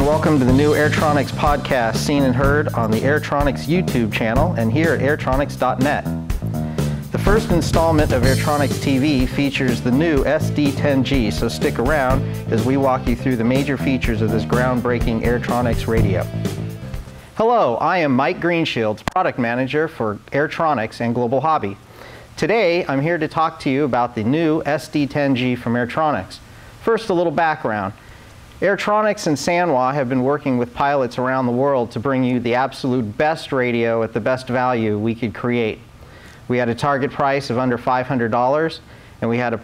welcome to the new Airtronics podcast, seen and heard on the Airtronics YouTube channel and here at Airtronics.net. The first installment of Airtronics TV features the new SD-10G, so stick around as we walk you through the major features of this groundbreaking Airtronics radio. Hello, I am Mike Greenshields, Product Manager for Airtronics and Global Hobby. Today, I'm here to talk to you about the new SD-10G from Airtronics. First, a little background. Airtronics and Sanwa have been working with pilots around the world to bring you the absolute best radio at the best value we could create. We had a target price of under $500, and we had a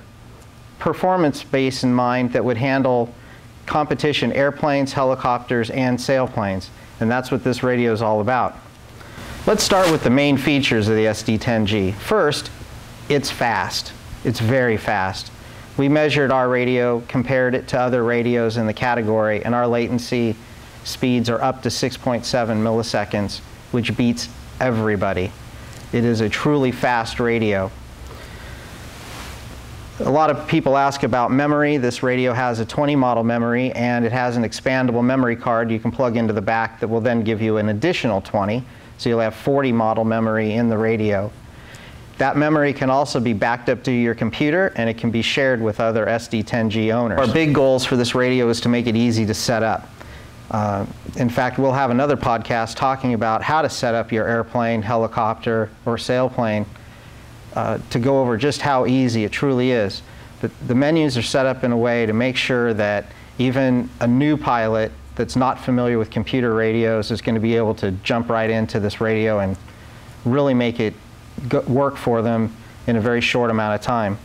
performance base in mind that would handle competition airplanes, helicopters, and sailplanes. And that's what this radio is all about. Let's start with the main features of the SD-10G. First, it's fast. It's very fast. We measured our radio, compared it to other radios in the category, and our latency speeds are up to 6.7 milliseconds, which beats everybody. It is a truly fast radio. A lot of people ask about memory. This radio has a 20 model memory, and it has an expandable memory card you can plug into the back that will then give you an additional 20, so you'll have 40 model memory in the radio. That memory can also be backed up to your computer, and it can be shared with other SD-10G owners. Our big goals for this radio is to make it easy to set up. In fact, we'll have another podcast talking about how to set up your airplane, helicopter, or sailplane to go over just how easy it truly is. But the menus are set up in a way to make sure that even a new pilot that's not familiar with computer radios is going to be able to jump right into this radio and really make it work for them in a very short amount of time.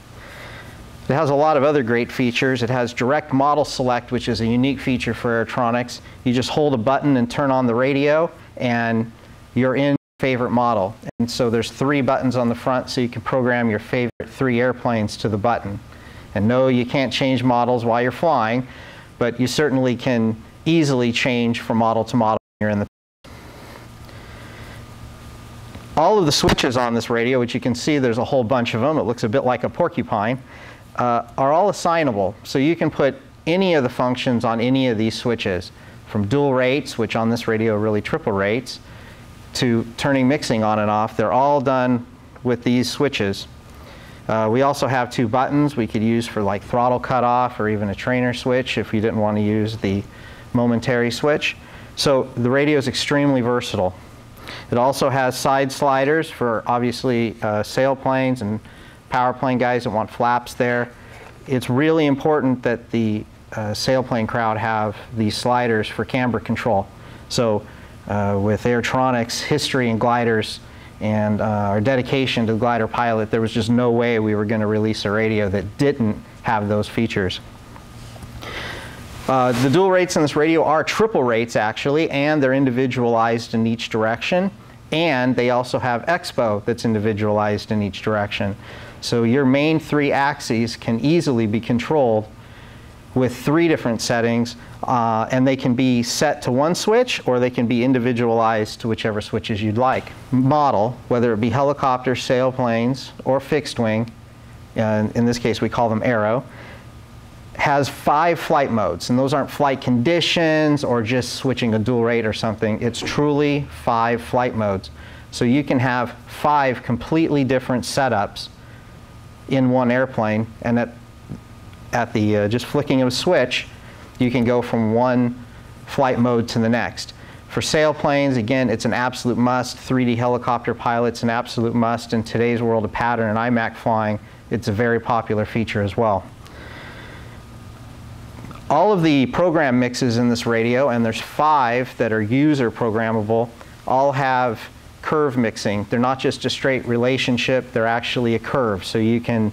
It has a lot of other great features. It has direct model select, which is a unique feature for Airtronics. You just hold a button and turn on the radio, and you're in your favorite model. And so there's 3 buttons on the front, so you can program your favorite 3 airplanes to the button. And no, you can't change models while you're flying, but you certainly can easily change from model to model when you're in the. All of the switches on this radio, which you can see there's a whole bunch of them, it looks a bit like a porcupine, are all assignable. So you can put any of the functions on any of these switches, from dual rates, which on this radio are really triple rates, to turning mixing on and off. They're all done with these switches. We also have 2 buttons we could use for like throttle cutoff or even a trainer switch if you didn't want to use the momentary switch. So the radio is extremely versatile. It also has side sliders for obviously sailplanes and power plane guys that want flaps there. It's really important that the sailplane crowd have these sliders for camber control. So with Airtronics' history in gliders and our dedication to the glider pilot, there was just no way we were going to release a radio that didn't have those features. The dual rates in this radio are triple rates actually, and they're individualized in each direction, and they also have expo that's individualized in each direction. So your main 3 axes can easily be controlled with 3 different settings, and they can be set to one switch or they can be individualized to whichever switches you'd like. Model, whether it be helicopters, sailplanes, or fixed wing, in this case we call them Aero, has 5 flight modes, and those aren't flight conditions or just switching a dual rate or something. It's truly 5 flight modes. So you can have 5 completely different setups in one airplane, and at the just flicking of a switch, you can go from one flight mode to the next. For sailplanes, again, it's an absolute must. 3D helicopter pilots, an absolute must. In today's world of pattern and IMAC flying, it's a very popular feature as well. All of the program mixes in this radio, and there's 5 that are user programmable, all have curve mixing. They're not just a straight relationship, they're actually a curve. So you can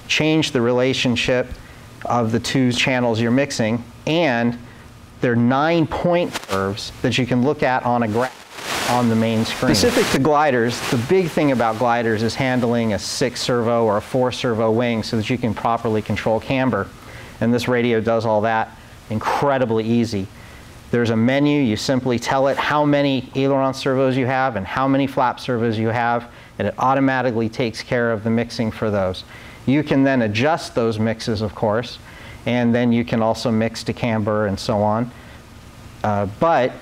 change the relationship of the 2 channels you're mixing, and they're 9-point curves that you can look at on a graph on the main screen. Specific to gliders, the big thing about gliders is handling a 6-servo or a 4-servo wing so that you can properly control camber. And this radio does all that incredibly easy. There's a menu, you simply tell it how many aileron servos you have and how many flap servos you have, and it automatically takes care of the mixing for those. You can then adjust those mixes, of course, and then you can also mix to camber and so on. But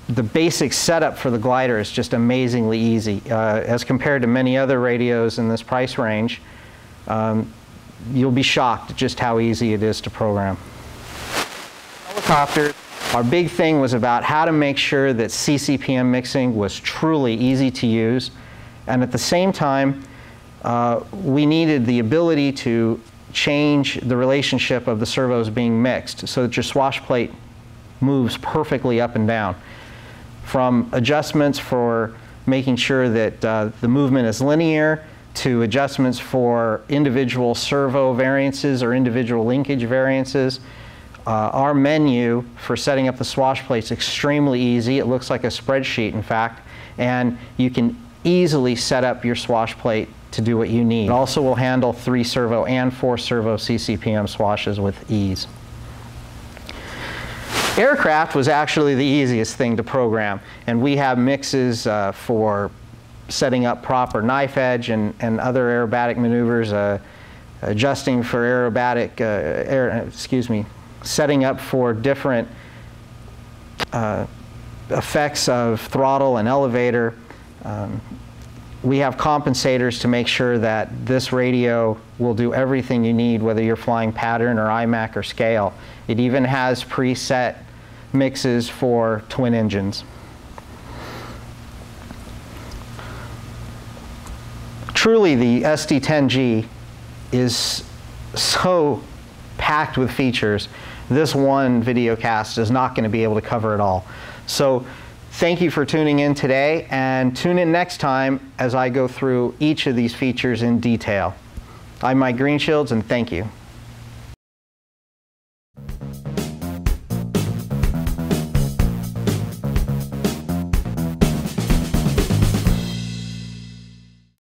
the basic setup for the glider is just amazingly easy. As compared to many other radios in this price range, you'll be shocked at just how easy it is to program. Helicopters, our big thing was about how to make sure that CCPM mixing was truly easy to use, and at the same time, we needed the ability to change the relationship of the servos being mixed so that your swash plate moves perfectly up and down. From adjustments for making sure that the movement is linear, to adjustments for individual servo variances or individual linkage variances. Our menu for setting up the swash plate is extremely easy. It looks like a spreadsheet, in fact, and you can easily set up your swash plate to do what you need. It also will handle 3 servo and 4 servo CCPM swashes with ease. Aircraft was actually the easiest thing to program, and we have mixes for setting up proper knife edge and other aerobatic maneuvers, adjusting for aerobatic, setting up for different effects of throttle and elevator. We have compensators to make sure that this radio will do everything you need, whether you're flying pattern or IMAC or scale. It even has preset mixes for twin engines. Truly, the SD-10G is so packed with features. This one video cast is not going to be able to cover it all. So thank you for tuning in today, and tune in next time as I go through each of these features in detail. I'm Mike Greenshields, and thank you.